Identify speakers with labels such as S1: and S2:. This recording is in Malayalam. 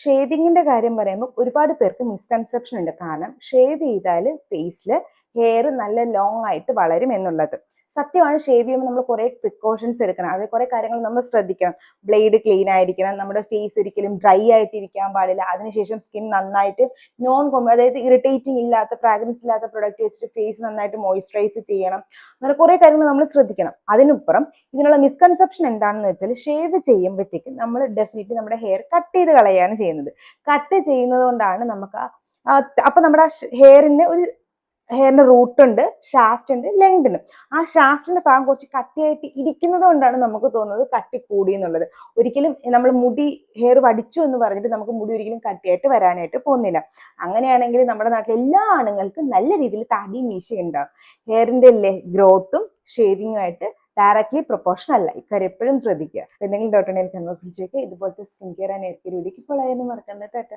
S1: ഷേവിങ്ങിന്റെ കാര്യം പറയുമ്പോൾ ഒരുപാട് പേർക്ക് മിസ്കൺസെപ്ഷൻ ഉണ്ട്. കാരണം ഷേവ് ചെയ്താൽ ഫേസിൽ ഹെയർ നല്ല ലോങ് ആയിട്ട് വളരും എന്നുള്ളത് സത്യമാണ്. ഷേവ് ചെയ്യുമ്പോൾ നമ്മൾ കുറെ പ്രിക്കോഷൻസ് എടുക്കണം, അത് കുറെ കാര്യങ്ങൾ നമ്മൾ ശ്രദ്ധിക്കണം. ബ്ലേഡ് ക്ലീൻ ആയിരിക്കണം, നമ്മുടെ ഫേസ് ഒരിക്കലും ഡ്രൈ ആയിട്ട് ഇരിക്കാൻ പാടില്ല. അതിനുശേഷം സ്കിൻ നന്നായിട്ട് അതായത് ഇറിറ്റേറ്റിംഗ് ഇല്ലാത്ത ഫ്രാഗ്രൻസ് ഇല്ലാത്ത പ്രൊഡക്റ്റ് വെച്ചിട്ട് ഫേസ് നന്നായിട്ട് മോയിസ്ചറൈസ് ചെയ്യണം. അങ്ങനെ കുറെ കാര്യങ്ങൾ നമ്മൾ ശ്രദ്ധിക്കണം. അതിനുപ്പുറം ഇതിനുള്ള മിസ്കൺസെപ്ഷൻ എന്താണെന്ന് വെച്ചാൽ ഷേവ് ചെയ്യുമ്പോഴത്തേക്കും നമ്മൾ ഡെഫിനറ്റ്ലി നമ്മുടെ ഹെയർ കട്ട് ചെയ്ത് കളയാണ് ചെയ്യുന്നത്. കട്ട് ചെയ്യുന്നത് കൊണ്ടാണ് നമുക്ക് അപ്പൊ നമ്മുടെ ഹെയറിന്റെ റൂട്ട് ഉണ്ട്, ഷാഫ്റ്റ് ഉണ്ട്, ലെങ്ത് ഉണ്ട്. ആ ഷാഫ്റ്റിന്റെ ഭാഗം കുറച്ച് കട്ടിയായിട്ട് ഇരിക്കുന്നത് കൊണ്ടാണ് നമുക്ക് തോന്നുന്നത് കട്ടി കൂടി എന്നുള്ളത്. ഒരിക്കലും നമ്മൾ ഹെയർ വടിച്ചു എന്ന് പറഞ്ഞിട്ട് നമുക്ക് മുടി ഒരിക്കലും കട്ടിയായിട്ട് വരാനായിട്ട് പോകുന്നില്ല. അങ്ങനെയാണെങ്കിൽ നമ്മുടെ നാട്ടിൽ എല്ലാ ആണുങ്ങൾക്കും നല്ല രീതിയിൽ താടിയും മീശയും ഉണ്ടാവും. ഹെയറിന്റെ ഗ്രോത്തും ഷേവിങ്ങുമായിട്ട് ഡയറക്ട്ലി പ്രൊപ്പോർഷൻ അല്ല. ഇക്കാര്യം എപ്പോഴും ശ്രദ്ധിക്കുക. എന്തെങ്കിലും ഡൗട്ട് ഉണ്ടെങ്കിൽ കൺവേഴ്സ് ചോദിക്കുക. ഇതുപോലത്തെ skin care and hair care വീഡിയോക്ക് ഇപ്പോൾ മറക്കണ്ട. ടാറ്റ.